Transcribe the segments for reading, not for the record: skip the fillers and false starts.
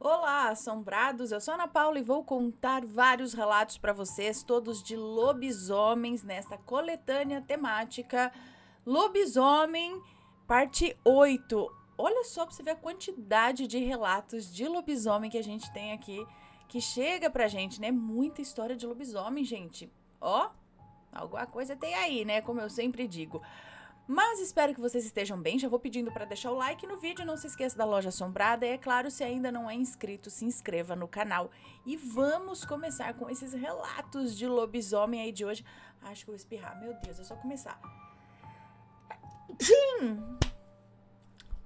Olá, assombrados! Eu sou Ana Paula e vou contar vários relatos para vocês, todos de lobisomens, nesta coletânea temática Lobisomem, parte 8. Olha só para você ver a quantidade de relatos de lobisomem que a gente tem aqui, que chega pra gente, né? Muita história de lobisomem, gente. Ó, alguma coisa tem aí, né? Como eu sempre digo. Mas espero que vocês estejam bem. Já vou pedindo para deixar o like no vídeo. Não se esqueça da Loja Assombrada. E é claro, se ainda não é inscrito, se inscreva no canal. E vamos começar com esses relatos de lobisomem aí de hoje. Acho que eu vou espirrar. Meu Deus, é só começar.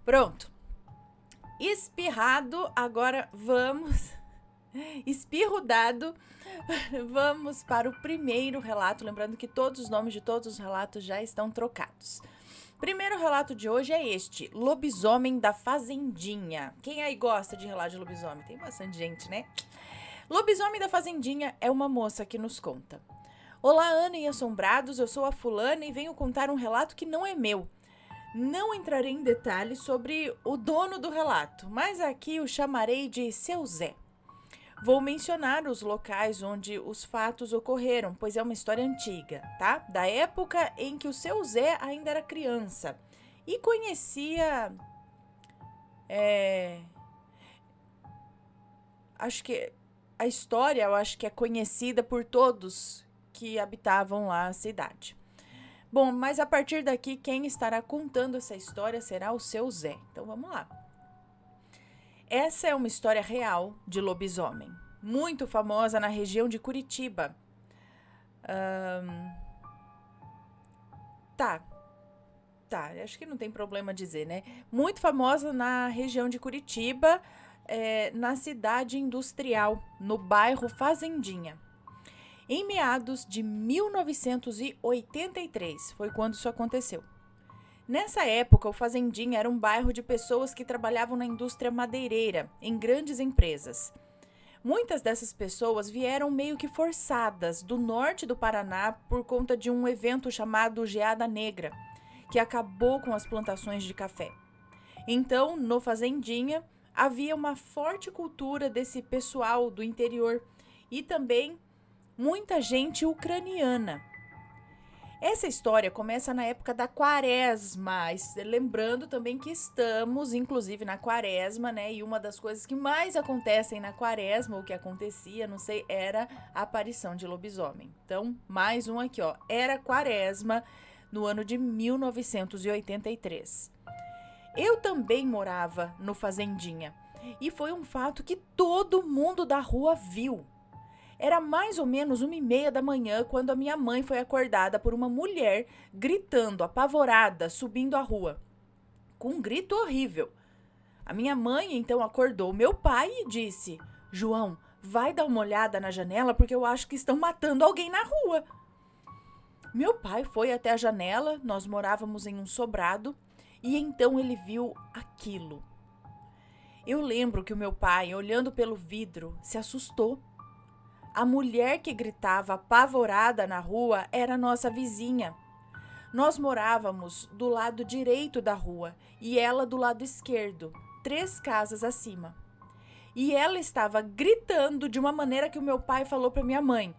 Pronto. Espirrado, agora vamos. Espirro dado. Vamos para o primeiro relato. Lembrando que todos os nomes de todos os relatos já estão trocados. Primeiro relato de hoje é este: Lobisomem da Fazendinha. Quem aí gosta de relato de lobisomem? Tem bastante gente, né? Lobisomem da Fazendinha é uma moça que nos conta. Olá, Ana e assombrados, eu sou a fulana e venho contar um relato que não é meu. Não entrarei em detalhes sobre o dono do relato, mas aqui o chamarei de Seu Zé. Vou mencionar os locais onde os fatos ocorreram, pois é uma história antiga, tá? Da época em que o Seu Zé ainda era criança e conhecia. Acho que a história, eu acho que é conhecida por todos que habitavam lá a cidade. Bom, mas a partir daqui, quem estará contando essa história será o Seu Zé. Então vamos lá. Essa é uma história real de lobisomem, muito famosa na região de Curitiba. Tá, acho que não tem problema dizer, né? Muito famosa na região de Curitiba, na cidade industrial, no bairro Fazendinha. Em meados de 1983 foi quando isso aconteceu. Nessa época, o Fazendinha era um bairro de pessoas que trabalhavam na indústria madeireira, em grandes empresas. Muitas dessas pessoas vieram meio que forçadas do norte do Paraná por conta de um evento chamado Geada Negra, que acabou com as plantações de café. Então, no Fazendinha, havia uma forte cultura desse pessoal do interior e também muita gente ucraniana. Essa história começa na época da quaresma, lembrando também que estamos, inclusive, na quaresma, né? E uma das coisas que mais acontecem na quaresma, ou que acontecia, não sei, era a aparição de lobisomem. Então, mais um aqui, ó. Era quaresma no ano de 1983. Eu também morava no Fazendinha e foi um fato que todo mundo da rua viu. Era mais ou menos 1h30 da manhã quando a minha mãe foi acordada por uma mulher gritando, apavorada, subindo a rua, com um grito horrível. A minha mãe então acordou meu pai e disse: João, vai dar uma olhada na janela porque eu acho que estão matando alguém na rua. Meu pai foi até a janela, nós morávamos em um sobrado, e então ele viu aquilo. Eu lembro que o meu pai, olhando pelo vidro, se assustou. A mulher que gritava apavorada na rua era nossa vizinha. Nós morávamos do lado direito da rua e ela do lado esquerdo, 3 casas acima. E ela estava gritando de uma maneira que o meu pai falou para minha mãe: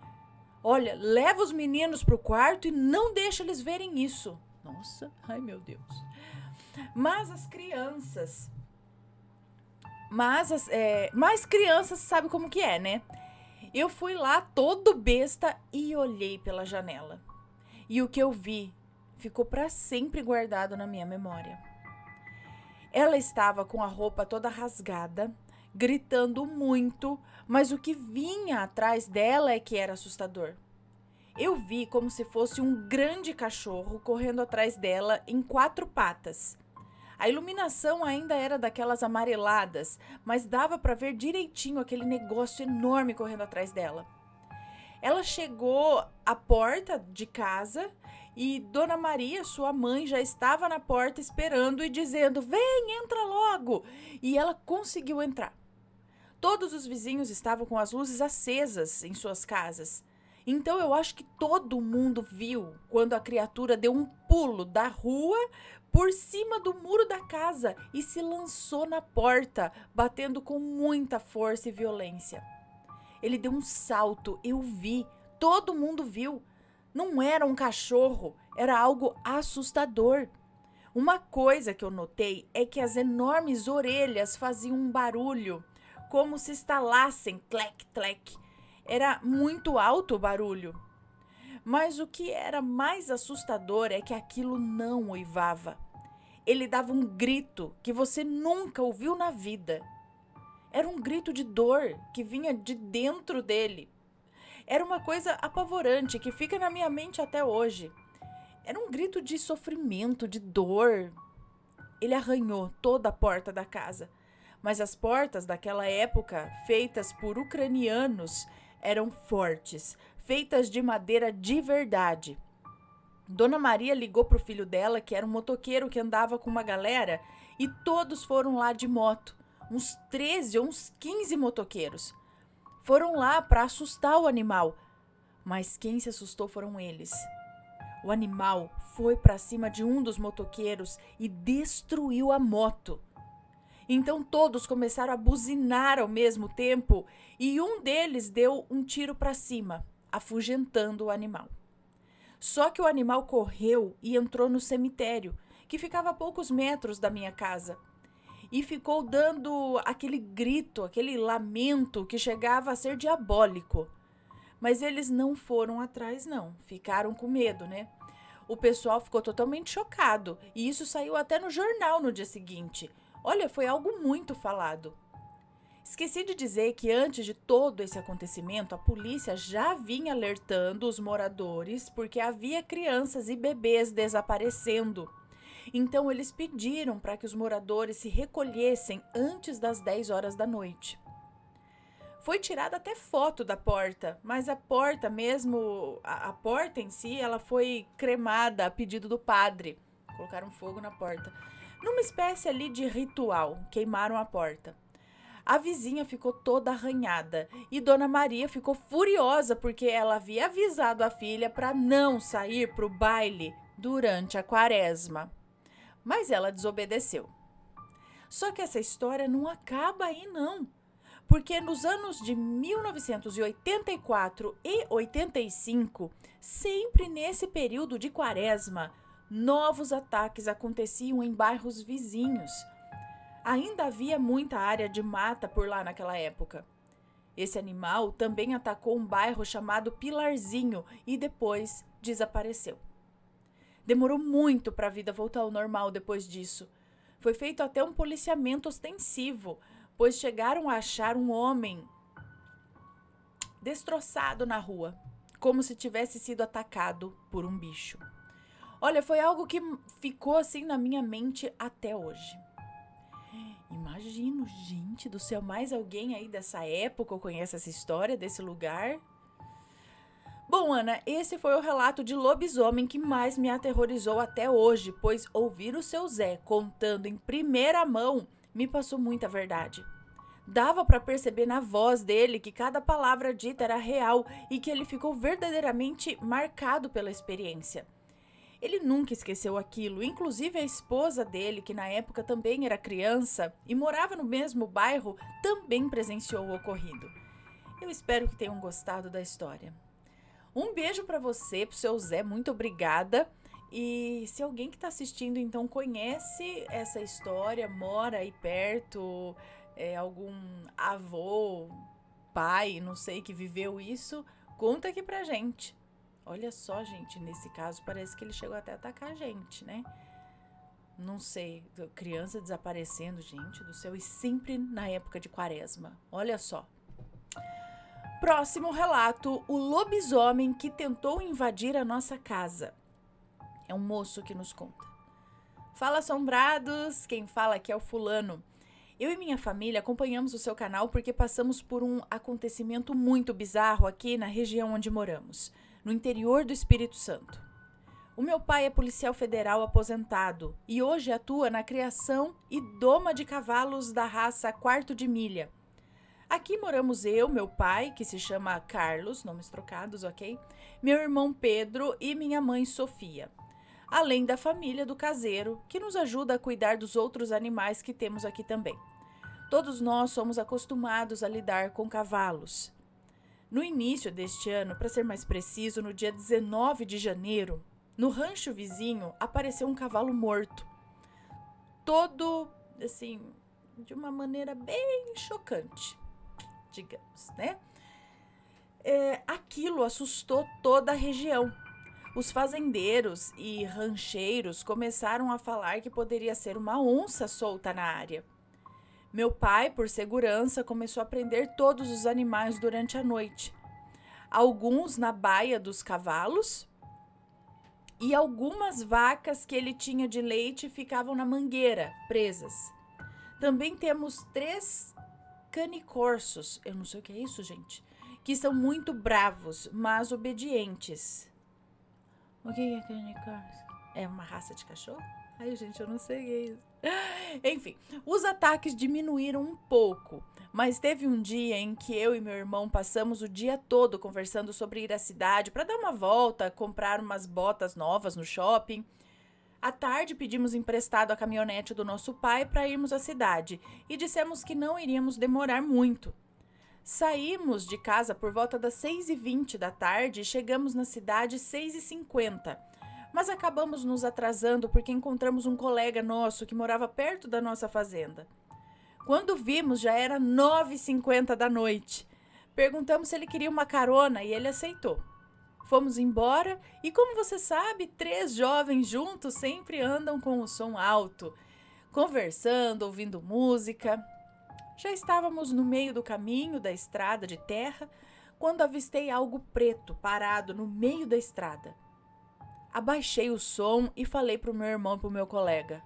Olha, leva os meninos para o quarto e não deixa eles verem isso. Nossa, ai meu Deus. Mas as crianças... Mas crianças sabe como que é, né? Eu fui lá todo besta e olhei pela janela. E o que eu vi ficou para sempre guardado na minha memória. Ela estava com a roupa toda rasgada, gritando muito, mas o que vinha atrás dela é que era assustador. Eu vi como se fosse um grande cachorro correndo atrás dela em 4 patas. A iluminação ainda era daquelas amareladas, mas dava para ver direitinho aquele negócio enorme correndo atrás dela. Ela chegou à porta de casa e Dona Maria, sua mãe, já estava na porta esperando e dizendo: Vem, entra logo! E ela conseguiu entrar. Todos os vizinhos estavam com as luzes acesas em suas casas. Então eu acho que todo mundo viu quando a criatura deu um pulo da rua por cima do muro da casa e se lançou na porta, batendo com muita força e violência. Ele deu um salto, eu vi, todo mundo viu. Não era um cachorro, era algo assustador. Uma coisa que eu notei é que as enormes orelhas faziam um barulho, como se estalassem, tlec, tlec. Era muito alto o barulho. Mas o que era mais assustador é que aquilo não uivava. Ele dava um grito que você nunca ouviu na vida. Era um grito de dor que vinha de dentro dele. Era uma coisa apavorante que fica na minha mente até hoje. Era um grito de sofrimento, de dor. Ele arranhou toda a porta da casa. Mas as portas daquela época, feitas por ucranianos, eram fortes, feitas de madeira de verdade. Dona Maria ligou para o filho dela, que era um motoqueiro que andava com uma galera, e todos foram lá de moto. Uns 13 ou uns 15 motoqueiros. Foram lá para assustar o animal. Mas quem se assustou foram eles. O animal foi para cima de um dos motoqueiros e destruiu a moto. Então todos começaram a buzinar ao mesmo tempo e um deles deu um tiro para cima, afugentando o animal. Só que o animal correu e entrou no cemitério, que ficava a poucos metros da minha casa. E ficou dando aquele grito, aquele lamento que chegava a ser diabólico. Mas eles não foram atrás, não. Ficaram com medo, né? O pessoal ficou totalmente chocado e isso saiu até no jornal no dia seguinte. Olha, foi algo muito falado. Esqueci de dizer que antes de todo esse acontecimento, a polícia já vinha alertando os moradores porque havia crianças e bebês desaparecendo. Então eles pediram para que os moradores se recolhessem antes das 10 horas da noite. Foi tirada até foto da porta, mas a porta mesmo, a porta em si, ela foi cremada a pedido do padre. Colocaram fogo na porta. Numa espécie ali de ritual, queimaram a porta. A vizinha ficou toda arranhada e Dona Maria ficou furiosa porque ela havia avisado a filha para não sair para o baile durante a quaresma. Mas ela desobedeceu. Só que essa história não acaba aí não, porque nos anos de 1984 e 85, sempre nesse período de quaresma, novos ataques aconteciam em bairros vizinhos. Ainda havia muita área de mata por lá naquela época. Esse animal também atacou um bairro chamado Pilarzinho e depois desapareceu. Demorou muito para a vida voltar ao normal depois disso. Foi feito até um policiamento ostensivo, pois chegaram a achar um homem destroçado na rua, como se tivesse sido atacado por um bicho. Olha, foi algo que ficou assim na minha mente até hoje. Imagino, gente do céu, mais alguém aí dessa época conhece essa história desse lugar? Bom, Ana, esse foi o relato de lobisomem que mais me aterrorizou até hoje, pois ouvir o seu Zé contando em primeira mão me passou muita verdade. Dava para perceber na voz dele que cada palavra dita era real e que ele ficou verdadeiramente marcado pela experiência. Ele nunca esqueceu aquilo, inclusive a esposa dele, que na época também era criança e morava no mesmo bairro, também presenciou o ocorrido. Eu espero que tenham gostado da história. Um beijo para você, pro seu Zé, muito obrigada. E se alguém que está assistindo então conhece essa história, mora aí perto, algum avô, pai, não sei, que viveu isso, conta aqui pra gente. Olha só, gente, nesse caso parece que ele chegou até a atacar a gente, né? Não sei, criança desaparecendo, gente do céu, e sempre na época de quaresma. Olha só. Próximo relato, o lobisomem que tentou invadir a nossa casa. É um moço que nos conta. Fala, assombrados, quem fala aqui é o fulano. Eu e minha família acompanhamos o seu canal porque passamos por um acontecimento muito bizarro aqui na região onde moramos, no interior do Espírito Santo. O meu pai é policial federal aposentado e hoje atua na criação e doma de cavalos da raça quarto de milha. Aqui moramos eu, meu pai, que se chama Carlos, nomes trocados, ok? Meu irmão Pedro e minha mãe Sofia. Além da família do caseiro, que nos ajuda a cuidar dos outros animais que temos aqui também. Todos nós somos acostumados a lidar com cavalos. No início deste ano, para ser mais preciso, no dia 19 de janeiro, no rancho vizinho apareceu um cavalo morto. Todo, assim, de uma maneira bem chocante, digamos, né? Aquilo assustou toda a região. Os fazendeiros e rancheiros começaram a falar que poderia ser uma onça solta na área. Meu pai, por segurança, começou a prender todos os animais durante a noite. Alguns na baia dos cavalos e algumas vacas que ele tinha de leite ficavam na mangueira, presas. Também temos 3 canicorsos, eu não sei o que é isso, gente, que são muito bravos, mas obedientes. O que é canicorso? É uma raça de cachorro? Ai, gente, eu não sei o que é isso. Enfim, os ataques diminuíram um pouco, mas teve um dia em que eu e meu irmão passamos o dia todo conversando sobre ir à cidade para dar uma volta, comprar umas botas novas no shopping. À tarde, pedimos emprestado a caminhonete do nosso pai para irmos à cidade e dissemos que não iríamos demorar muito. Saímos de casa por volta das 6h20 da tarde e chegamos na cidade 6h50. Mas acabamos nos atrasando porque encontramos um colega nosso que morava perto da nossa fazenda. Quando vimos, já era 9h50 da noite. Perguntamos se ele queria uma carona e ele aceitou. Fomos embora e, como você sabe, 3 jovens juntos sempre andam com o som alto, conversando, ouvindo música. Já estávamos no meio do caminho da estrada de terra quando avistei algo preto parado no meio da estrada. Abaixei o som e falei para o meu irmão e para o meu colega: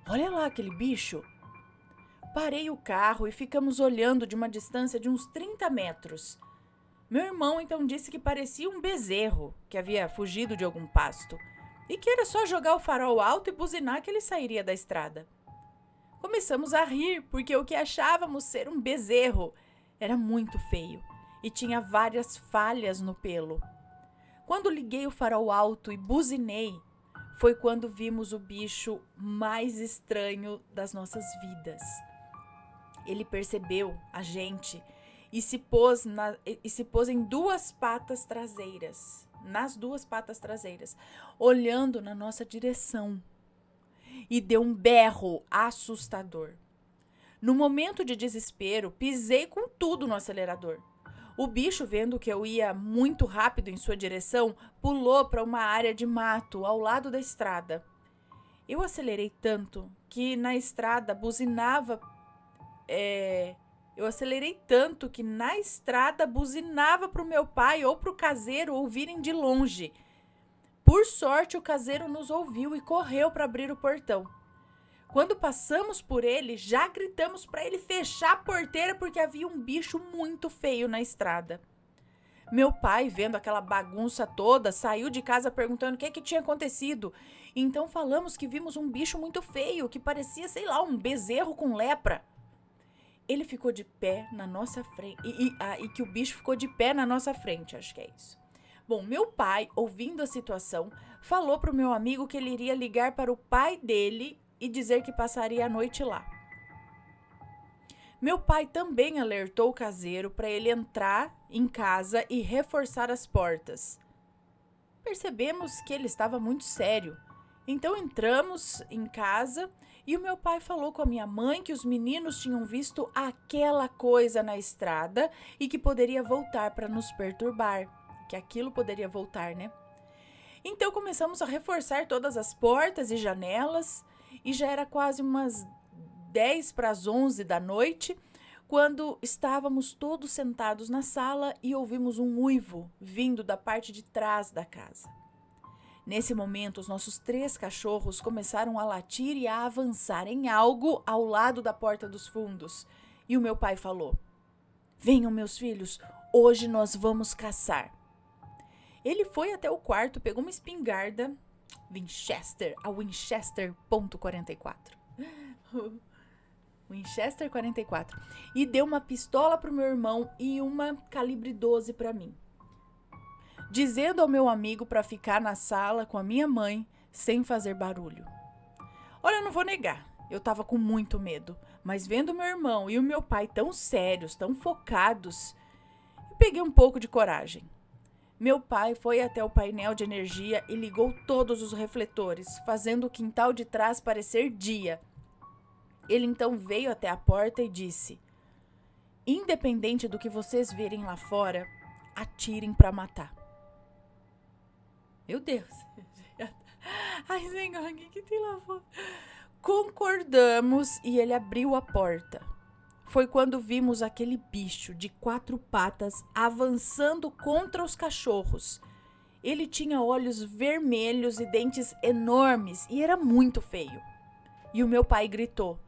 "Olha lá aquele bicho." Parei o carro e ficamos olhando de uma distância de uns 30 metros. Meu irmão então disse que parecia um bezerro que havia fugido de algum pasto e que era só jogar o farol alto e buzinar que ele sairia da estrada. Começamos a rir porque o que achávamos ser um bezerro era muito feio e tinha várias falhas no pelo. Quando liguei o farol alto e buzinei, foi quando vimos o bicho mais estranho das nossas vidas. Ele percebeu a gente e se pôs em 2 patas traseiras, nas 2 patas traseiras, olhando na nossa direção. E deu um berro assustador. No momento de desespero, pisei com tudo no acelerador. O bicho, vendo que eu ia muito rápido em sua direção, pulou para uma área de mato ao lado da estrada. Eu acelerei tanto que na estrada buzinava para o meu pai ou para o caseiro ouvirem de longe. Por sorte, o caseiro nos ouviu e correu para abrir o portão. Quando passamos por ele, já gritamos para ele fechar a porteira porque havia um bicho muito feio na estrada. Meu pai, vendo aquela bagunça toda, saiu de casa perguntando o que tinha acontecido. Então falamos que vimos um bicho muito feio, que parecia, sei lá, um bezerro com lepra. Ele ficou de pé na nossa frente, e que o bicho ficou de pé na nossa frente, acho que é isso. Bom, meu pai, ouvindo a situação, falou para o meu amigo que ele iria ligar para o pai dele e dizer que passaria a noite lá. Meu pai também alertou o caseiro para ele entrar em casa e reforçar as portas. Percebemos que ele estava muito sério. Então entramos em casa e o meu pai falou com a minha mãe que os meninos tinham visto aquela coisa na estrada e que poderia voltar para nos perturbar. Que aquilo poderia voltar, né? Então começamos a reforçar todas as portas e janelas e já era quase umas 10 para as 11 da noite quando estávamos todos sentados na sala e ouvimos um uivo vindo da parte de trás da casa. Nesse momento, os nossos 3 cachorros começaram a latir e a avançar em algo ao lado da porta dos fundos. E o meu pai falou: "Venham, meus filhos, hoje nós vamos caçar." Ele foi até o quarto, pegou uma espingarda Winchester, a Winchester .44. Winchester 44, e deu uma pistola pro meu irmão e uma calibre 12 para mim, dizendo ao meu amigo para ficar na sala com a minha mãe sem fazer barulho. Olha, eu não vou negar, eu tava com muito medo, mas vendo meu irmão e o meu pai tão sérios, tão focados, eu peguei um pouco de coragem. Meu pai foi até o painel de energia e ligou todos os refletores, fazendo o quintal de trás parecer dia. Ele então veio até a porta e disse: independente do que vocês verem lá fora, atirem para matar. Meu Deus. Ai, Senhor, o que tem lá fora? Concordamos e ele abriu a porta. Foi quando vimos aquele bicho de 4 patas avançando contra os cachorros. Ele tinha olhos vermelhos e dentes enormes e era muito feio. E o meu pai gritou: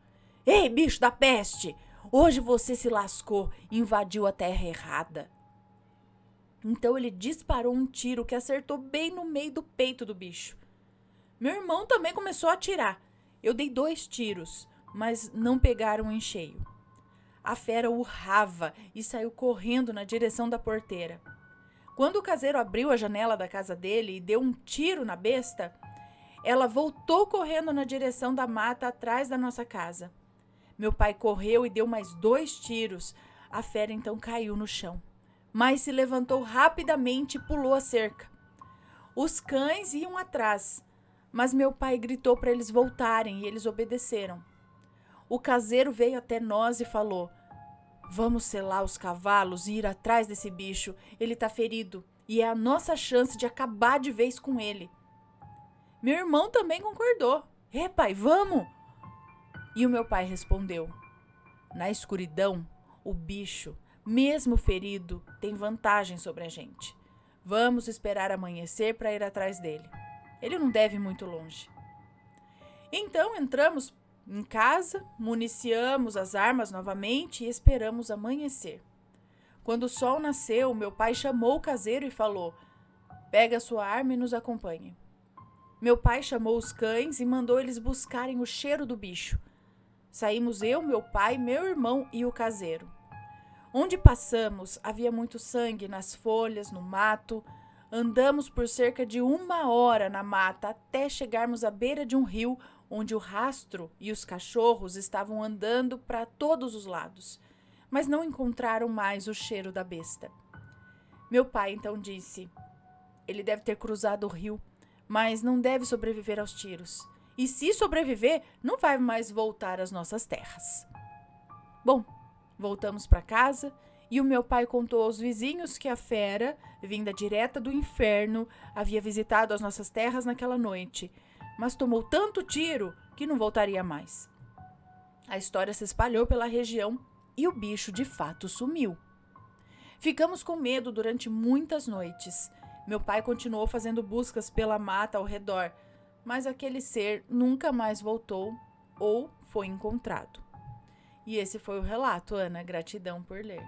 ei, bicho da peste! Hoje você se lascou e invadiu a terra errada. Então ele disparou um tiro que acertou bem no meio do peito do bicho. Meu irmão também começou a atirar. Eu dei 2 tiros, mas não pegaram em cheio. A fera urrava e saiu correndo na direção da porteira. Quando o caseiro abriu a janela da casa dele e deu um tiro na besta, ela voltou correndo na direção da mata atrás da nossa casa. Meu pai correu e deu mais 2 tiros. A fera então caiu no chão, mas se levantou rapidamente e pulou a cerca. Os cães iam atrás, mas meu pai gritou para eles voltarem e eles obedeceram. O caseiro veio até nós e falou: vamos selar os cavalos e ir atrás desse bicho. Ele tá ferido e é a nossa chance de acabar de vez com ele. Meu irmão também concordou. Pai, vamos! E o meu pai respondeu: na escuridão, o bicho, mesmo ferido, tem vantagem sobre a gente. Vamos esperar amanhecer para ir atrás dele. Ele não deve ir muito longe. Então entramos em casa, municiamos as armas novamente e esperamos amanhecer. Quando o sol nasceu, meu pai chamou o caseiro e falou: pega a sua arma e nos acompanhe. Meu pai chamou os cães e mandou eles buscarem o cheiro do bicho. Saímos eu, meu pai, meu irmão e o caseiro. Onde passamos, havia muito sangue nas folhas, no mato. Andamos por cerca de 1 hora na mata até chegarmos à beira de um rio, onde o rastro e os cachorros estavam andando para todos os lados, mas não encontraram mais o cheiro da besta. Meu pai então disse: ele deve ter cruzado o rio, mas não deve sobreviver aos tiros. E se sobreviver, não vai mais voltar às nossas terras. Bom, voltamos para casa e o meu pai contou aos vizinhos que a fera, vinda direta do inferno, havia visitado as nossas terras naquela noite, mas tomou tanto tiro que não voltaria mais. A história se espalhou pela região e o bicho de fato sumiu. Ficamos com medo durante muitas noites. Meu pai continuou fazendo buscas pela mata ao redor, mas aquele ser nunca mais voltou ou foi encontrado. E esse foi o relato, Ana. Gratidão por ler.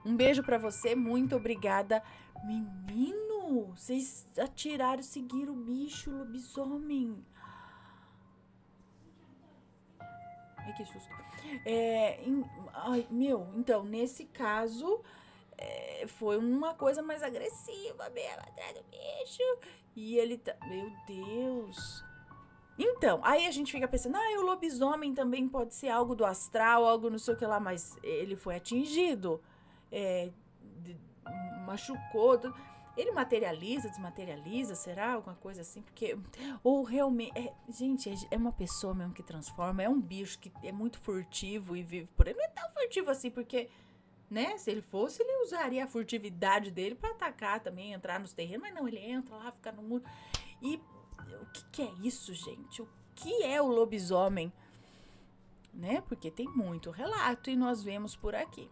Um beijo pra você, muito obrigada. Menino, vocês atiraram, seguiram o bicho, o lobisomem. Ai, que susto. Então, nesse caso, foi uma coisa mais agressiva mesmo, atrás do bicho. E ele tá... Meu Deus. Então, aí a gente fica pensando, o lobisomem também pode ser algo do astral, algo não sei o que lá, mas ele foi atingido, machucou, ele materializa, desmaterializa, será? Alguma coisa assim, porque, ou realmente, gente, é uma pessoa mesmo que transforma, é um bicho que é muito furtivo e vive por aí, não é tão furtivo assim, porque, né, se ele fosse, ele usaria a furtividade dele pra atacar também, entrar nos terrenos, mas não, ele entra lá, fica no muro, e... O que é isso, gente? O que é o lobisomem? Né? Porque tem muito relato e nós vemos por aqui.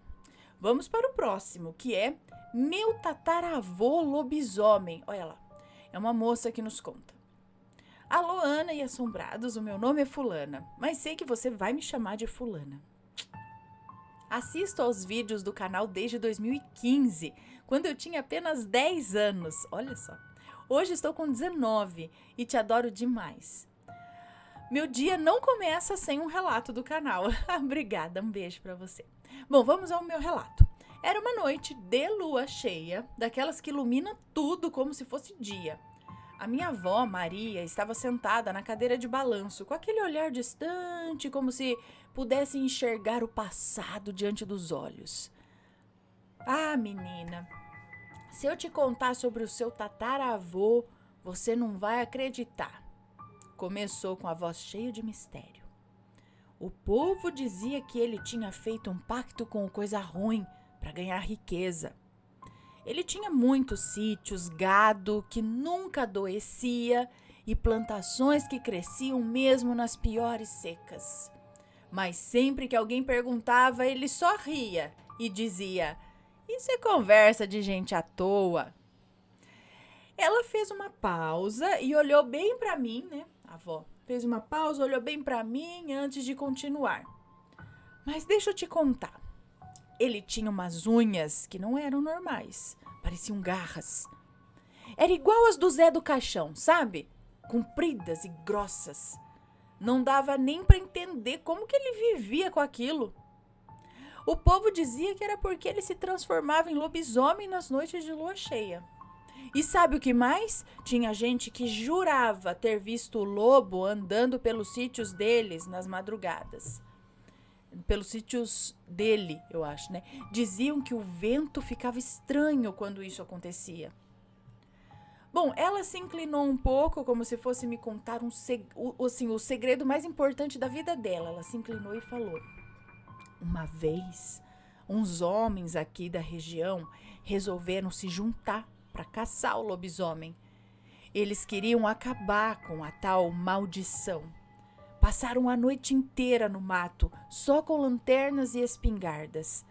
Vamos para o próximo, que é Meu Tataravô Lobisomem. Olha lá, é uma moça que nos conta. Alô, Ana e assombrados, o meu nome é Fulana, mas sei que você vai me chamar de Fulana. Assisto aos vídeos do canal desde 2015, quando eu tinha apenas 10 anos. Olha só. Hoje estou com 19 e te adoro demais. Meu dia não começa sem um relato do canal. Obrigada, um beijo pra você. Bom, vamos ao meu relato. Era uma noite de lua cheia, daquelas que ilumina tudo como se fosse dia. A minha avó, Maria, estava sentada na cadeira de balanço, com aquele olhar distante, como se pudesse enxergar o passado diante dos olhos. Ah, menina, se eu te contar sobre o seu tataravô, você não vai acreditar. Começou com a voz cheia de mistério. O povo dizia que ele tinha feito um pacto com o coisa ruim para ganhar riqueza. Ele tinha muitos sítios, gado que nunca adoecia e plantações que cresciam mesmo nas piores secas. Mas sempre que alguém perguntava, ele só ria e dizia: "Isso é conversa de gente à toa." Ela fez uma pausa e olhou bem para mim, né? A avó fez uma pausa, olhou bem para mim antes de continuar. Mas deixa eu te contar. Ele tinha umas unhas que não eram normais, pareciam garras. Era igual as do Zé do Caixão, sabe? Compridas e grossas. Não dava nem para entender como que ele vivia com aquilo. O povo dizia que era porque ele se transformava em lobisomem nas noites de lua cheia. E sabe o que mais? Tinha gente que jurava ter visto o lobo andando pelos sítios deles nas madrugadas. Pelos sítios dele, eu acho, né? Diziam que o vento ficava estranho quando isso acontecia. Bom, ela se inclinou um pouco, como se fosse me contar o segredo mais importante da vida dela. Ela se inclinou e falou: "Uma vez, uns homens aqui da região resolveram se juntar para caçar o lobisomem. Eles queriam acabar com a tal maldição. Passaram a noite inteira no mato, só com lanternas e espingardas.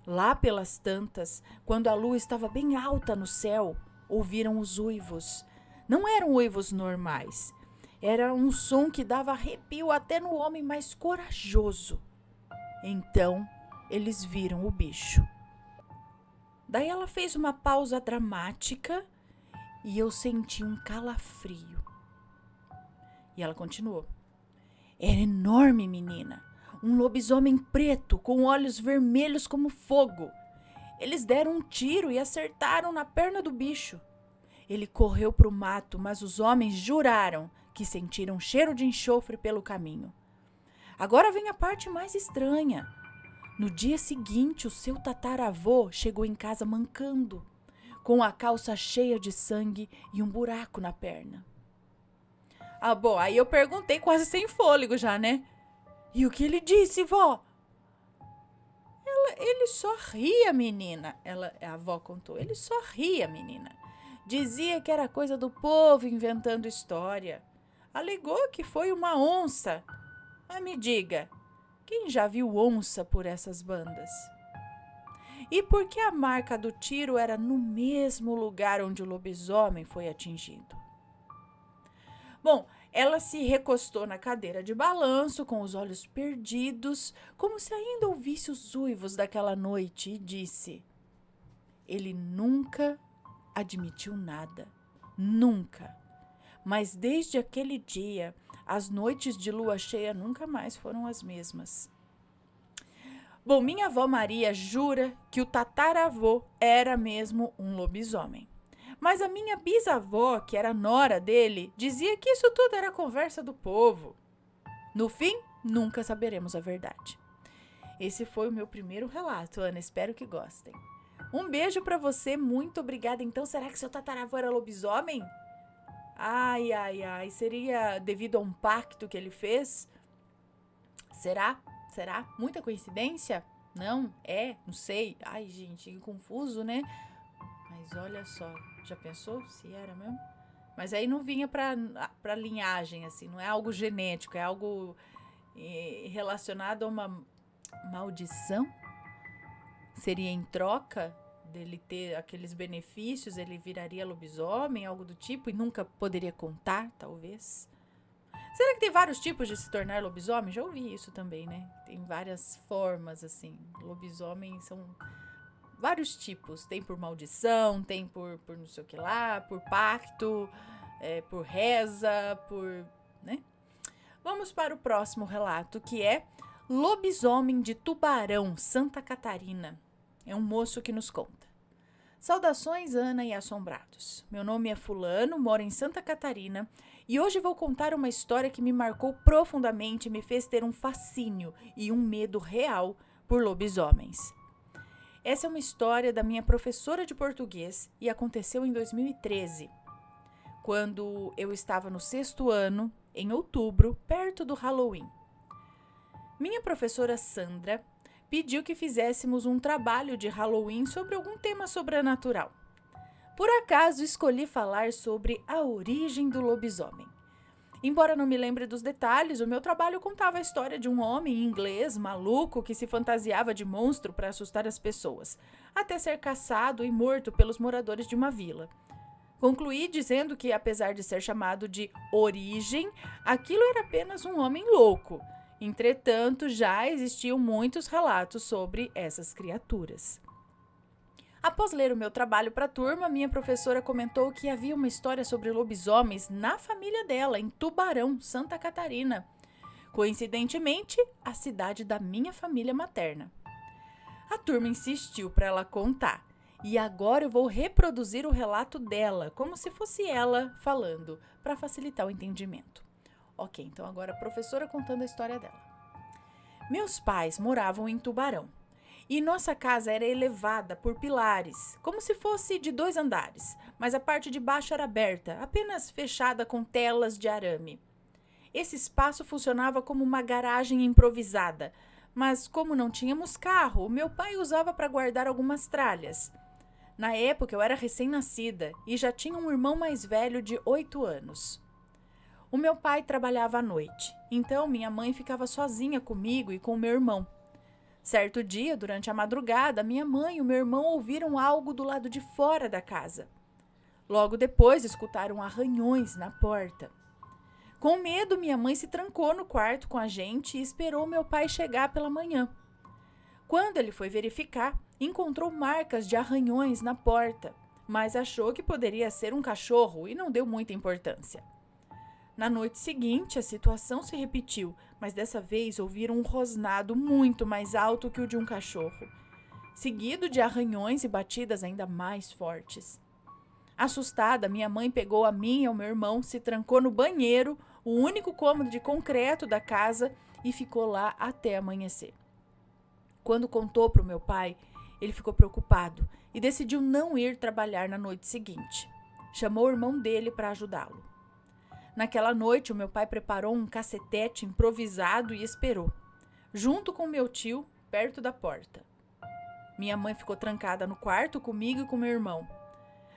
Lá pelas tantas, quando a lua estava bem alta no céu, ouviram os uivos. Não eram uivos normais. Era um som que dava arrepio até no homem mais corajoso. Então, eles viram o bicho." Daí ela fez uma pausa dramática e eu senti um calafrio. E ela continuou: "Era enorme, menina. Um lobisomem preto com olhos vermelhos como fogo. Eles deram um tiro e acertaram na perna do bicho. Ele correu para o mato, mas os homens juraram que sentiram cheiro de enxofre pelo caminho. Agora vem a parte mais estranha. No dia seguinte, o seu tataravô chegou em casa mancando, com a calça cheia de sangue e um buraco na perna." Ah, bom, aí eu perguntei quase sem fôlego já, né? "E o que ele disse, vó?" Ele só ria, menina. A avó contou. "Ele só ria, menina. Dizia que era coisa do povo inventando história. Alegou que foi uma onça. Mas me diga, quem já viu onça por essas bandas? E por que a marca do tiro era no mesmo lugar onde o lobisomem foi atingido?" Bom, ela se recostou na cadeira de balanço com os olhos perdidos, como se ainda ouvisse os uivos daquela noite, e disse: "Ele nunca admitiu nada. Nunca. Mas desde aquele dia, as noites de lua cheia nunca mais foram as mesmas." Bom, minha avó Maria jura que o tataravô era mesmo um lobisomem. Mas a minha bisavó, que era nora dele, dizia que isso tudo era conversa do povo. No fim, nunca saberemos a verdade. Esse foi o meu primeiro relato, Ana. Espero que gostem. Um beijo pra você, muito obrigada. Então, será que seu tataravô era lobisomem? Ai, ai, ai. Seria devido a um pacto que ele fez? Será? Será? Muita coincidência? Não? Não sei. Ai, gente, que confuso, né? Mas olha só, já pensou se era mesmo? Mas aí não vinha pra linhagem, assim, não é algo genético, é algo relacionado a uma maldição? Seria em troca dele ter aqueles benefícios, ele viraria lobisomem, algo do tipo, e nunca poderia contar, talvez? Será que tem vários tipos de se tornar lobisomem? Já ouvi isso também, né? Tem várias formas, assim. Lobisomem são vários tipos. Tem por maldição, tem por não sei o que lá, por pacto, por reza, por, né? Vamos para o próximo relato, que é Lobisomem de Tubarão, Santa Catarina. É um moço que nos conta. Saudações, Ana e assombrados. Meu nome é Fulano, moro em Santa Catarina e hoje vou contar uma história que me marcou profundamente e me fez ter um fascínio e um medo real por lobisomens. Essa é uma história da minha professora de português e aconteceu em 2013, quando eu estava no 6º ano, em outubro, perto do Halloween. Minha professora Sandra pediu que fizéssemos um trabalho de Halloween sobre algum tema sobrenatural. Por acaso, escolhi falar sobre a origem do lobisomem. Embora não me lembre dos detalhes, o meu trabalho contava a história de um homem inglês maluco que se fantasiava de monstro para assustar as pessoas, até ser caçado e morto pelos moradores de uma vila. Concluí dizendo que, apesar de ser chamado de origem, aquilo era apenas um homem louco. Entretanto, já existiam muitos relatos sobre essas criaturas. Após ler o meu trabalho para a turma, minha professora comentou que havia uma história sobre lobisomens na família dela, em Tubarão, Santa Catarina. Coincidentemente, a cidade da minha família materna. A turma insistiu para ela contar. E agora eu vou reproduzir o relato dela, como se fosse ela falando, para facilitar o entendimento. Ok, então agora a professora contando a história dela. Meus pais moravam em Tubarão e nossa casa era elevada por pilares, como se fosse de 2 andares, mas a parte de baixo era aberta, apenas fechada com telas de arame. Esse espaço funcionava como uma garagem improvisada, mas como não tínhamos carro, meu pai usava para guardar algumas tralhas. Na época eu era recém-nascida e já tinha um irmão mais velho de 8 anos. O meu pai trabalhava à noite, então minha mãe ficava sozinha comigo e com o meu irmão. Certo dia, durante a madrugada, minha mãe e o meu irmão ouviram algo do lado de fora da casa. Logo depois, escutaram arranhões na porta. Com medo, minha mãe se trancou no quarto com a gente e esperou meu pai chegar pela manhã. Quando ele foi verificar, encontrou marcas de arranhões na porta, mas achou que poderia ser um cachorro e não deu muita importância. Na noite seguinte, a situação se repetiu, mas dessa vez ouviram um rosnado muito mais alto que o de um cachorro, seguido de arranhões e batidas ainda mais fortes. Assustada, minha mãe pegou a mim e ao meu irmão, se trancou no banheiro, o único cômodo de concreto da casa, e ficou lá até amanhecer. Quando contou para o meu pai, ele ficou preocupado e decidiu não ir trabalhar na noite seguinte. Chamou o irmão dele para ajudá-lo. Naquela noite, o meu pai preparou um cacetete improvisado e esperou, junto com meu tio, perto da porta. Minha mãe ficou trancada no quarto comigo e com meu irmão.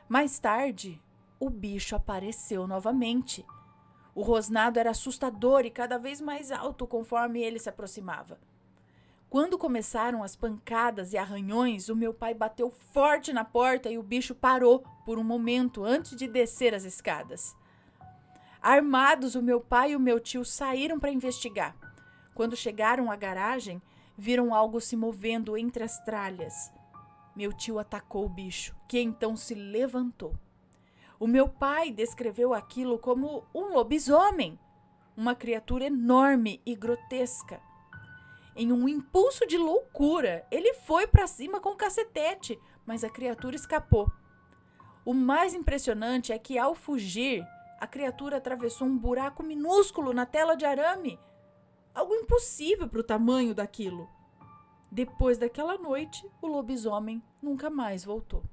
Mais tarde, o bicho apareceu novamente. O rosnado era assustador e cada vez mais alto conforme ele se aproximava. Quando começaram as pancadas e arranhões, o meu pai bateu forte na porta e o bicho parou por um momento antes de descer as escadas. Armados, o meu pai e o meu tio saíram para investigar. Quando chegaram à garagem, viram algo se movendo entre as tralhas. Meu tio atacou o bicho, que então se levantou. O meu pai descreveu aquilo como um lobisomem, uma criatura enorme e grotesca. Em um impulso de loucura, ele foi para cima com o cacetete, mas a criatura escapou. O mais impressionante é que, ao fugir, a criatura atravessou um buraco minúsculo na tela de arame. Algo impossível para o tamanho daquilo. Depois daquela noite, o lobisomem nunca mais voltou.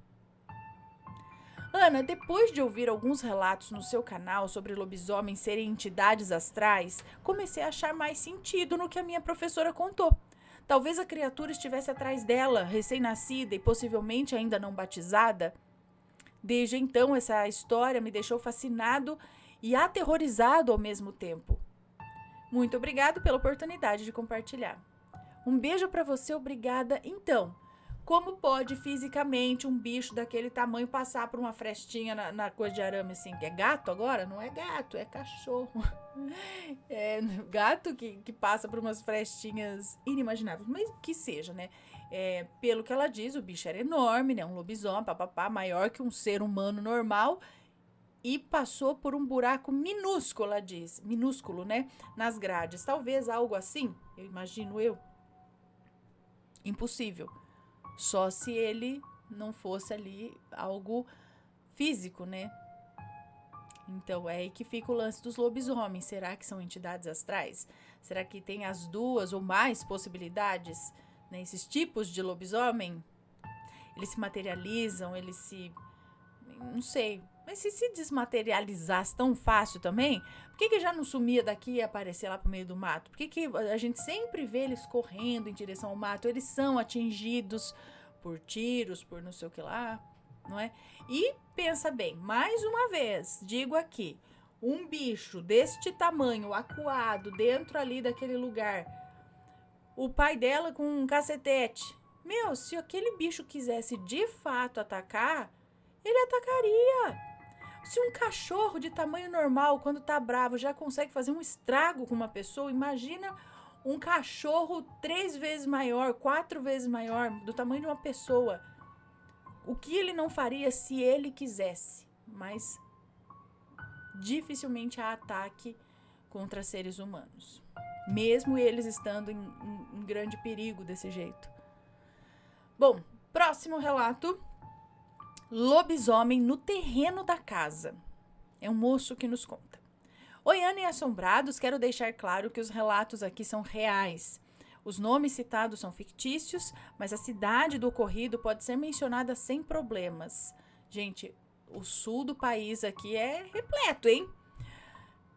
Ana, depois de ouvir alguns relatos no seu canal sobre lobisomens serem entidades astrais, comecei a achar mais sentido no que a minha professora contou. Talvez a criatura estivesse atrás dela, recém-nascida e possivelmente ainda não batizada. Desde então, essa história me deixou fascinado e aterrorizado ao mesmo tempo. Muito obrigado pela oportunidade de compartilhar. Um beijo para você, obrigada. Então, como pode fisicamente um bicho daquele tamanho passar por uma frestinha na coisa de arame assim? É gato agora? Não é gato, é cachorro. É gato que passa por umas frestinhas inimagináveis, mas que seja, né? Pelo que ela diz, o bicho era enorme, né? Um lobisomem, papapá, maior que um ser humano normal. e passou por um buraco minúsculo, ela diz. Minúsculo, né? Nas grades. Talvez algo assim, eu imagino eu. Impossível. Só se ele não fosse ali algo físico, né? Então, é aí que fica o lance dos lobisomens. Será que são entidades astrais? Será que tem as duas ou mais possibilidades, né? Esses tipos de lobisomem? Eles se materializam, eles se... Não sei. Mas se desmaterializasse tão fácil também, por que já não sumia daqui e aparecer lá pro meio do mato? Por que a gente sempre vê eles correndo em direção ao mato? Eles são atingidos por tiros, por não sei o que lá, não é? E pensa bem, mais uma vez, digo aqui, um bicho deste tamanho, acuado, dentro ali daquele lugar, o pai dela com um cacetete. Meu, se aquele bicho quisesse de fato atacar, ele atacaria. Se um cachorro de tamanho normal, quando tá bravo, já consegue fazer um estrago com uma pessoa, imagina um cachorro 3 vezes maior, 4 vezes maior, do tamanho de uma pessoa. O que ele não faria se ele quisesse? Mas dificilmente há ataque contra seres humanos. Mesmo eles estando em grande perigo desse jeito. Bom, próximo relato. Lobisomem no terreno da casa. É um moço que nos conta. Oi, Ana e assombrados, quero deixar claro que os relatos aqui são reais. Os nomes citados são fictícios, mas a cidade do ocorrido pode ser mencionada sem problemas. Gente, o sul do país aqui é repleto, hein?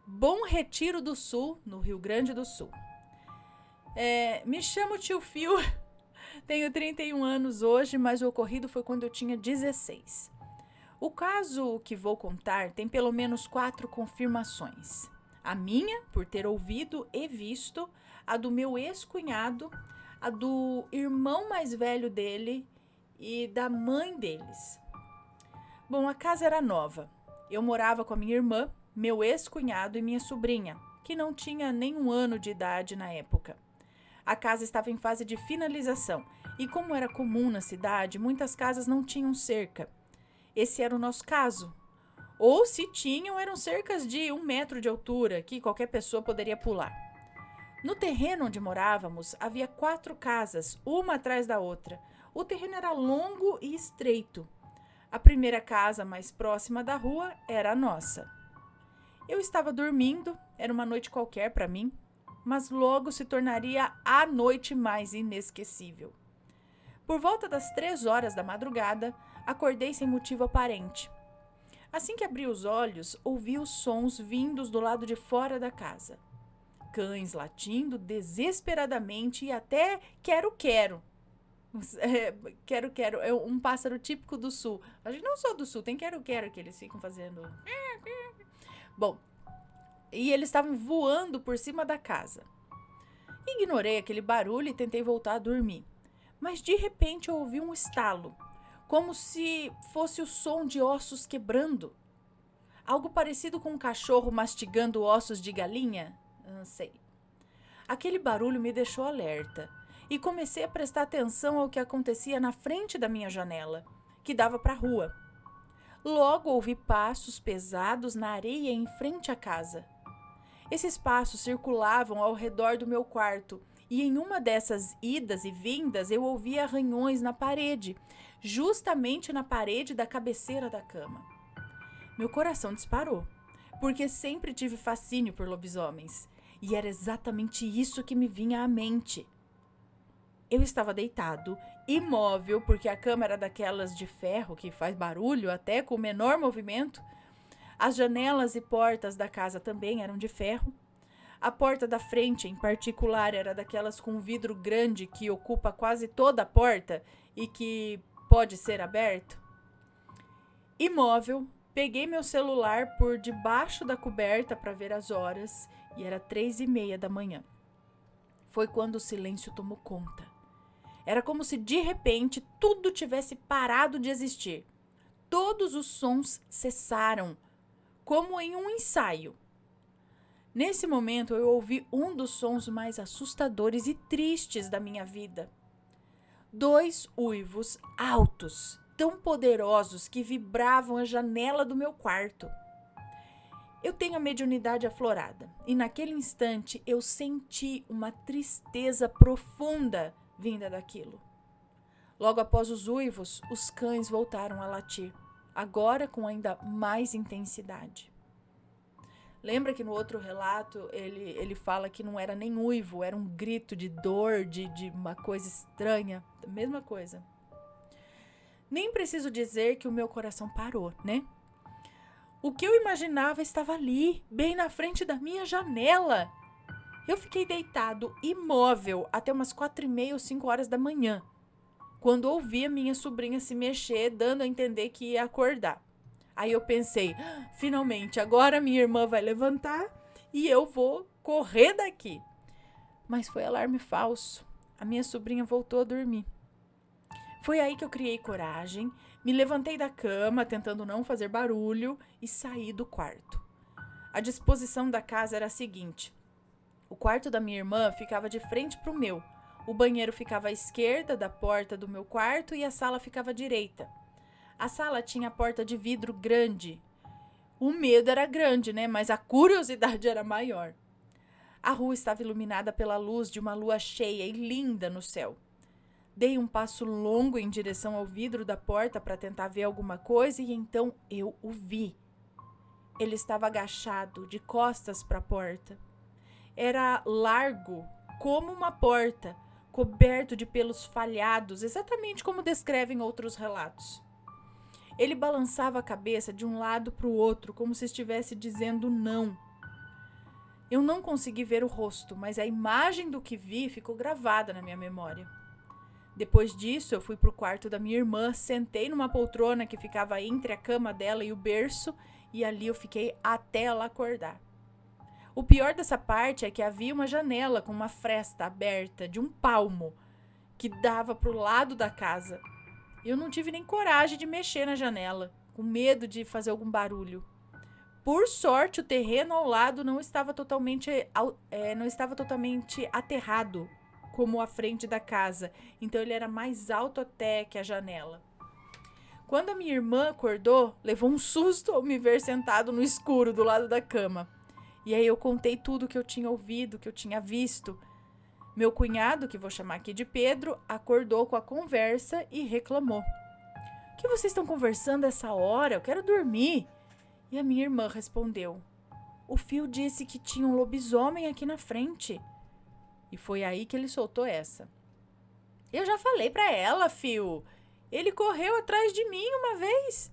Bom Retiro do Sul, no Rio Grande do Sul. Me chamo Tio Fio, tenho 31 anos hoje, mas o ocorrido foi quando eu tinha 16. O caso que vou contar tem pelo menos 4 confirmações. A minha, por ter ouvido e visto, a do meu ex-cunhado, a do irmão mais velho dele e da mãe deles. Bom, a casa era nova. Eu morava com a minha irmã, meu ex-cunhado e minha sobrinha, que não tinha nem 1 ano de idade na época. A casa estava em fase de finalização e, como era comum na cidade, muitas casas não tinham cerca. Esse era o nosso caso. Ou, se tinham, eram cercas de 1 metro de altura, que qualquer pessoa poderia pular. No terreno onde morávamos, havia 4 casas, uma atrás da outra. O terreno era longo e estreito. A primeira casa mais próxima da rua era a nossa. Eu estava dormindo, era uma noite qualquer para mim, mas logo se tornaria a noite mais inesquecível. Por volta das 3 horas da madrugada, acordei sem motivo aparente. Assim que abri os olhos, ouvi os sons vindos do lado de fora da casa. Cães latindo desesperadamente e até quero-quero. Quero-quero é um pássaro típico do sul. A gente não só do sul, tem quero-quero que eles ficam fazendo. Bom, e eles estavam voando por cima da casa. Ignorei aquele barulho e tentei voltar a dormir. Mas de repente eu ouvi um estalo, como se fosse o som de ossos quebrando. Algo parecido com um cachorro mastigando ossos de galinha? Não sei. Aquele barulho me deixou alerta e comecei a prestar atenção ao que acontecia na frente da minha janela, que dava para a rua. Logo ouvi passos pesados na areia em frente à casa. Esses passos circulavam ao redor do meu quarto e em uma dessas idas e vindas eu ouvi arranhões na parede, justamente na parede da cabeceira da cama. Meu coração disparou, porque sempre tive fascínio por lobisomens, e era exatamente isso que me vinha à mente. Eu estava deitado, imóvel, porque a cama era daquelas de ferro que faz barulho até com o menor movimento. As janelas e portas da casa também eram de ferro. A porta da frente, em particular, era daquelas com vidro grande que ocupa quase toda a porta e que pode ser aberto. Imóvel, peguei meu celular por debaixo da coberta para ver as horas e era 3:30 da manhã. Foi quando o silêncio tomou conta. Era como se de repente tudo tivesse parado de existir. Todos os sons cessaram, como em um ensaio. Nesse momento eu ouvi um dos sons mais assustadores e tristes da minha vida. 2 uivos altos, tão poderosos que vibravam a janela do meu quarto. Eu tenho a mediunidade aflorada e naquele instante eu senti uma tristeza profunda vinda daquilo. Logo após os uivos, os cães voltaram a latir, agora com ainda mais intensidade. Lembra que no outro relato ele fala que não era nem uivo, era um grito de dor, de uma coisa estranha, a mesma coisa. Nem preciso dizer que o meu coração parou, né? O que eu imaginava estava ali, bem na frente da minha janela. Eu fiquei deitado, imóvel, até umas 4h30 ou 5 horas da manhã, quando ouvi a minha sobrinha se mexer, dando a entender que ia acordar. Aí eu pensei, finalmente, agora minha irmã vai levantar e eu vou correr daqui. Mas foi alarme falso. A minha sobrinha voltou a dormir. Foi aí que eu criei coragem, me levantei da cama, tentando não fazer barulho, e saí do quarto. A disposição da casa era a seguinte. O quarto da minha irmã ficava de frente para o meu. O banheiro ficava à esquerda da porta do meu quarto e a sala ficava à direita. A sala tinha a porta de vidro grande. O medo era grande, né? Mas a curiosidade era maior. A rua estava iluminada pela luz de uma lua cheia e linda no céu. Dei um passo longo em direção ao vidro da porta para tentar ver alguma coisa e então eu o vi. Ele estava agachado, de costas para a porta. Era largo, como uma porta, coberto de pelos falhados, exatamente como descrevem outros relatos. Ele balançava a cabeça de um lado para o outro, como se estivesse dizendo não. Eu não consegui ver o rosto, mas a imagem do que vi ficou gravada na minha memória. Depois disso, eu fui para o quarto da minha irmã, sentei numa poltrona que ficava entre a cama dela e o berço, e ali eu fiquei até ela acordar. O pior dessa parte é que havia uma janela com uma fresta aberta de um palmo que dava para o lado da casa. Eu não tive nem coragem de mexer na janela, com medo de fazer algum barulho. Por sorte, o terreno ao lado não estava totalmente aterrado, como a frente da casa, então ele era mais alto até que a janela. Quando a minha irmã acordou, levou um susto ao me ver sentado no escuro do lado da cama. E aí eu contei tudo que eu tinha ouvido, que eu tinha visto. Meu cunhado, que vou chamar aqui de Pedro, acordou com a conversa e reclamou. O que vocês estão conversando essa hora? Eu quero dormir. E a minha irmã respondeu. O Fio disse que tinha um lobisomem aqui na frente. E foi aí que ele soltou essa. Eu já falei pra ela, Fio. Ele correu atrás de mim uma vez.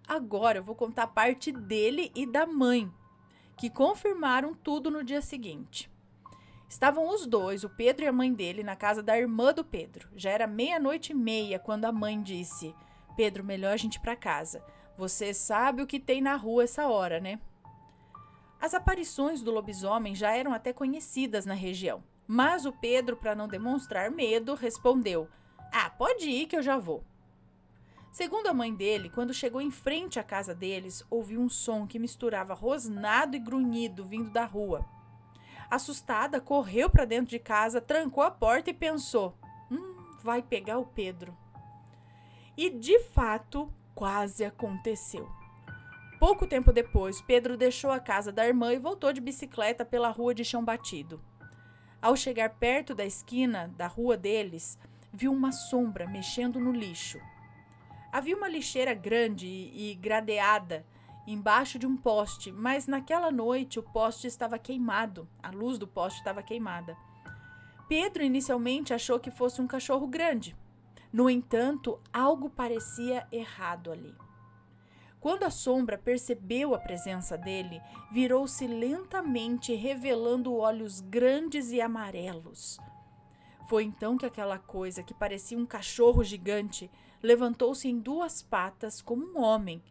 Agora eu vou contar a parte dele e da mãe, que confirmaram tudo no dia seguinte. Estavam os dois, o Pedro e a mãe dele, na casa da irmã do Pedro. Já era 00:30 quando a mãe disse: Pedro, melhor a gente ir pra casa. Você sabe o que tem na rua essa hora, né? As aparições do lobisomem já eram até conhecidas na região. Mas o Pedro, para não demonstrar medo, respondeu: pode ir que eu já vou. Segundo a mãe dele, quando chegou em frente à casa deles, ouviu um som que misturava rosnado e grunhido vindo da rua. Assustada, correu para dentro de casa, trancou a porta e pensou: vai pegar o Pedro. E, de fato, quase aconteceu. Pouco tempo depois, Pedro deixou a casa da irmã e voltou de bicicleta pela rua de chão batido. Ao chegar perto da esquina da rua deles, viu uma sombra mexendo no lixo. Havia uma lixeira grande e gradeada embaixo de um poste, mas naquela noite o poste estava queimado, a luz do poste estava queimada. Pedro inicialmente achou que fosse um cachorro grande. No entanto, algo parecia errado ali. Quando a sombra percebeu a presença dele, virou-se lentamente, revelando olhos grandes e amarelos. Foi então que aquela coisa, que parecia um cachorro gigante, levantou-se em 2 patas como um homem.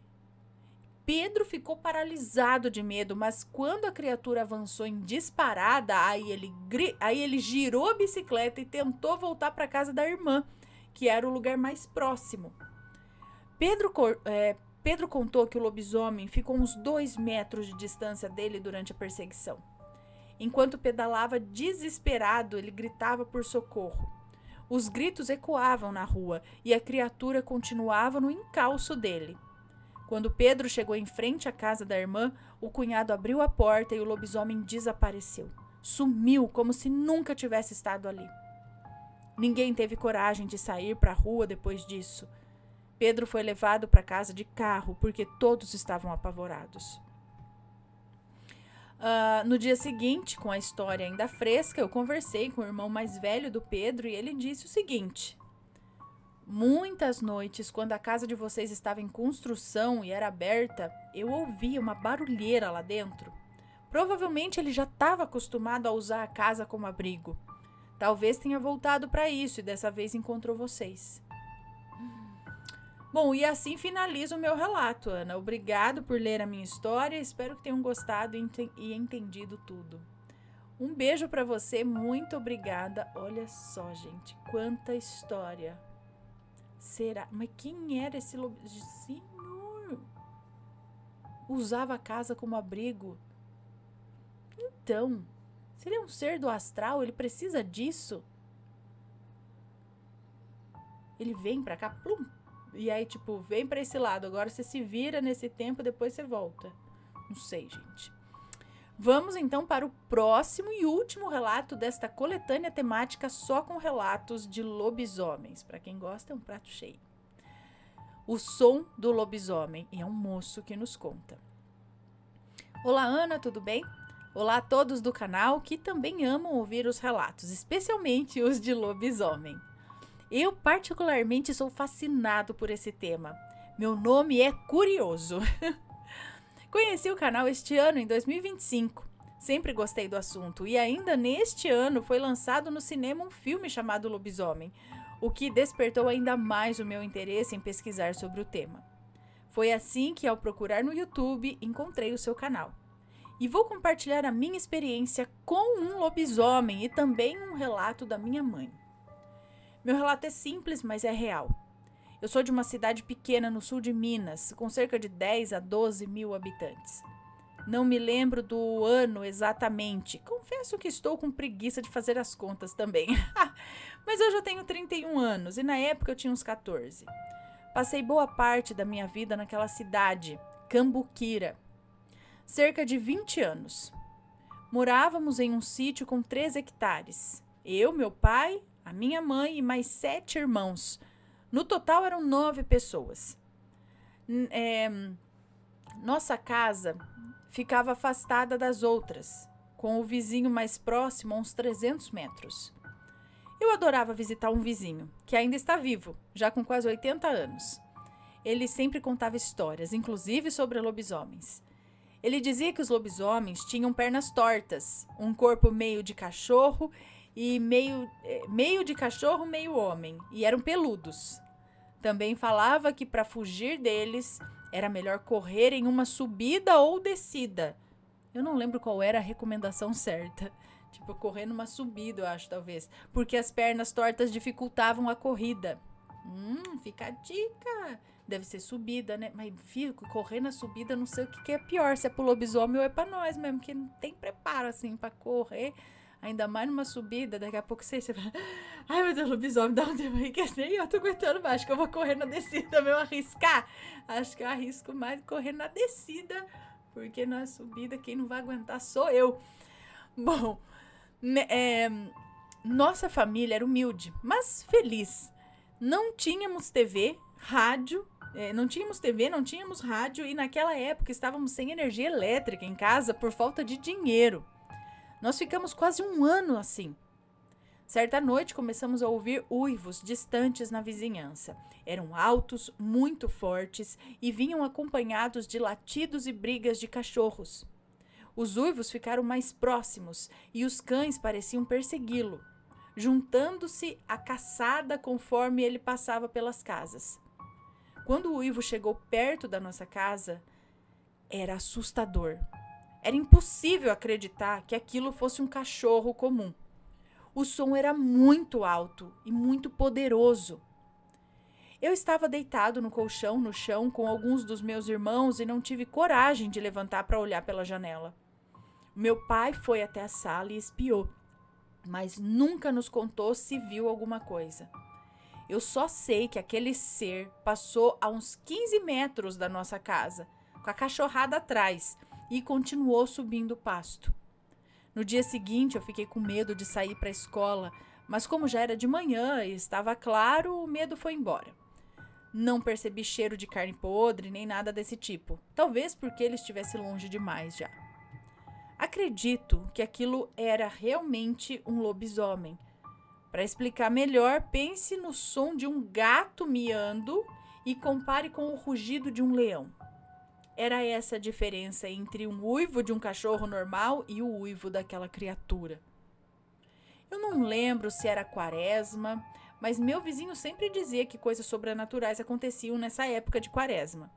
Pedro ficou paralisado de medo, mas quando a criatura avançou em disparada, aí ele girou a bicicleta e tentou voltar para a casa da irmã, que era o lugar mais próximo. Pedro contou que o lobisomem ficou uns 2 metros de distância dele durante a perseguição. Enquanto pedalava desesperado, ele gritava por socorro. Os gritos ecoavam na rua e a criatura continuava no encalço dele. Quando Pedro chegou em frente à casa da irmã, o cunhado abriu a porta e o lobisomem desapareceu. Sumiu como se nunca tivesse estado ali. Ninguém teve coragem de sair para a rua depois disso. Pedro foi levado para casa de carro porque todos estavam apavorados. No dia seguinte, com a história ainda fresca, eu conversei com o irmão mais velho do Pedro e ele disse o seguinte: muitas noites, quando a casa de vocês estava em construção e era aberta, eu ouvia uma barulheira lá dentro. Provavelmente ele já estava acostumado a usar a casa como abrigo. Talvez tenha voltado para isso e dessa vez encontrou vocês. Bom, e assim finalizo o meu relato, Ana. Obrigado por ler a minha história. Espero que tenham gostado e entendido tudo. Um beijo para você, muito obrigada. Olha só, gente, quanta história. Será? Mas quem era esse lobisomem? Senhor! Usava a casa como abrigo. Então, se ele é um ser do astral, ele precisa disso? Ele vem pra cá, plum, e aí, tipo, vem pra esse lado. Agora você se vira nesse tempo, depois você volta. Não sei, gente. Vamos, então, para o próximo e último relato desta coletânea temática só com relatos de lobisomens. Pra quem gosta, é um prato cheio. O som do lobisomem. E é um moço que nos conta. Olá, Ana, tudo bem? Olá a todos do canal que também amam ouvir os relatos, especialmente os de lobisomem. Eu particularmente sou fascinado por esse tema. Meu nome é Curioso. Conheci o canal este ano, em 2025. Sempre gostei do assunto e ainda neste ano foi lançado no cinema um filme chamado Lobisomem, o que despertou ainda mais o meu interesse em pesquisar sobre o tema. Foi assim que, ao procurar no YouTube, encontrei o seu canal. E vou compartilhar a minha experiência com um lobisomem e também um relato da minha mãe. Meu relato é simples, mas é real. Eu sou de uma cidade pequena no sul de Minas, com cerca de 10 a 12 mil habitantes. Não me lembro do ano exatamente. Confesso que estou com preguiça de fazer as contas também. Mas eu já tenho 31 anos e na época eu tinha uns 14. Passei boa parte da minha vida naquela cidade, Cambuquira. Cerca de 20 anos. Morávamos em um sítio com 3 hectares. Eu, meu pai, a minha mãe e mais 7 irmãos. No total eram 9 pessoas. Nossa casa ficava afastada das outras, com o vizinho mais próximo a uns 300 metros. Eu adorava visitar um vizinho, que ainda está vivo, já com quase 80 anos. Ele sempre contava histórias, inclusive sobre lobisomens. Ele dizia que os lobisomens tinham pernas tortas, um corpo meio de cachorro e meio de cachorro, meio homem, e eram peludos. Também falava que para fugir deles era melhor correr em uma subida ou descida. Eu não lembro qual era a recomendação certa. Tipo, correr numa subida, eu acho, talvez. Porque as pernas tortas dificultavam a corrida. Fica a dica. Deve ser subida, né? Mas, filho, correr na subida, não sei o que é pior. Se é pro lobisomem ou é pra nós mesmo. Que não tem preparo, assim, pra correr. Ainda mais numa subida. Daqui a pouco você vai... Ai, meu Deus, lobisomem, dá um tempo aí. Que nem eu tô aguentando mais. Acho que eu vou correr na descida mesmo, arriscar. Acho que eu arrisco mais correr na descida. Porque na subida, quem não vai aguentar sou eu. Bom, nossa família era humilde, mas feliz. Não tínhamos TV, rádio... não tínhamos TV, não tínhamos rádio e naquela época estávamos sem energia elétrica em casa por falta de dinheiro. Nós ficamos quase um ano assim. Certa noite começamos a ouvir uivos distantes na vizinhança. Eram altos, muito fortes e vinham acompanhados de latidos e brigas de cachorros. Os uivos ficaram mais próximos e os cães pareciam persegui-lo, juntando-se à caçada conforme ele passava pelas casas. Quando o uivo chegou perto da nossa casa, era assustador. Era impossível acreditar que aquilo fosse um cachorro comum. O som era muito alto e muito poderoso. Eu estava deitado no colchão, no chão, com alguns dos meus irmãos e não tive coragem de levantar para olhar pela janela. Meu pai foi até a sala e espiou, mas nunca nos contou se viu alguma coisa. Eu só sei que aquele ser passou a uns 15 metros da nossa casa, com a cachorrada atrás, e continuou subindo o pasto. No dia seguinte, eu fiquei com medo de sair para a escola, mas como já era de manhã e estava claro, o medo foi embora. Não percebi cheiro de carne podre nem nada desse tipo, talvez porque ele estivesse longe demais já. Acredito que aquilo era realmente um lobisomem. Para explicar melhor, pense no som de um gato miando e compare com o rugido de um leão. Era essa a diferença entre um uivo de um cachorro normal e o uivo daquela criatura. Eu não lembro se era quaresma, mas meu vizinho sempre dizia que coisas sobrenaturais aconteciam nessa época de quaresma.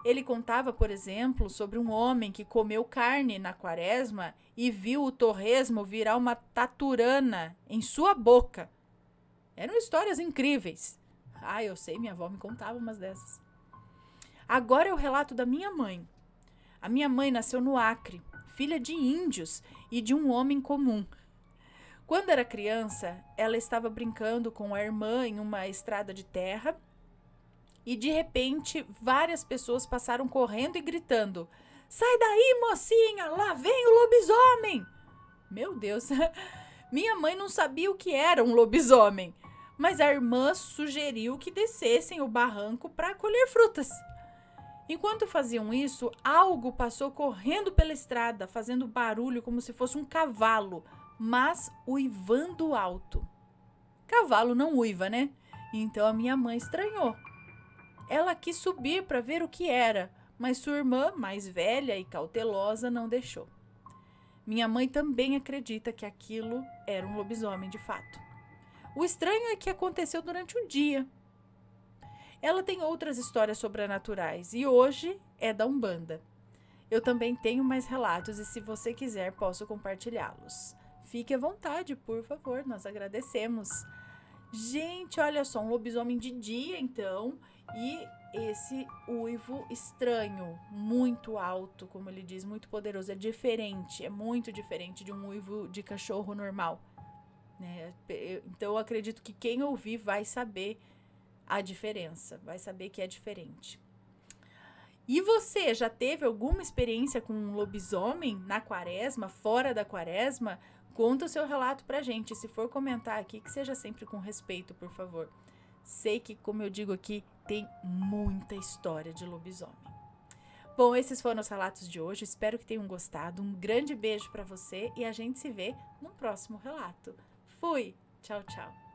Ele contava, por exemplo, sobre um homem que comeu carne na quaresma e viu o torresmo virar uma taturana em sua boca. Eram histórias incríveis. Ah, eu sei, minha avó me contava umas dessas. Agora é o relato da minha mãe. A minha mãe nasceu no Acre, filha de índios e de um homem comum. Quando era criança, ela estava brincando com a irmã em uma estrada de terra e, de repente, várias pessoas passaram correndo e gritando: "Sai daí, mocinha! Lá vem o lobisomem!" Meu Deus, minha mãe não sabia o que era um lobisomem, mas a irmã sugeriu que descessem o barranco para colher frutas. Enquanto faziam isso, algo passou correndo pela estrada, fazendo barulho como se fosse um cavalo, mas uivando alto. Cavalo não uiva, né? Então a minha mãe estranhou. Ela quis subir para ver o que era, mas sua irmã, mais velha e cautelosa, não deixou. Minha mãe também acredita que aquilo era um lobisomem de fato. O estranho é que aconteceu durante o dia. Ela tem outras histórias sobrenaturais e hoje é da Umbanda. Eu também tenho mais relatos e, se você quiser, posso compartilhá-los. Fique à vontade, por favor, nós agradecemos. Gente, olha só, um lobisomem de dia, então, e esse uivo estranho, muito alto, como ele diz, muito poderoso, é diferente, é muito diferente de um uivo de cachorro normal, né? Então, eu acredito que quem ouvir vai saber a diferença, vai saber que é diferente. E você, já teve alguma experiência com um lobisomem na quaresma, fora da quaresma? Conta o seu relato pra gente. Se for comentar aqui, que seja sempre com respeito, por favor. Sei que, como eu digo aqui, tem muita história de lobisomem. Bom, esses foram os relatos de hoje. Espero que tenham gostado. Um grande beijo pra você e a gente se vê no próximo relato. Fui! Tchau, tchau.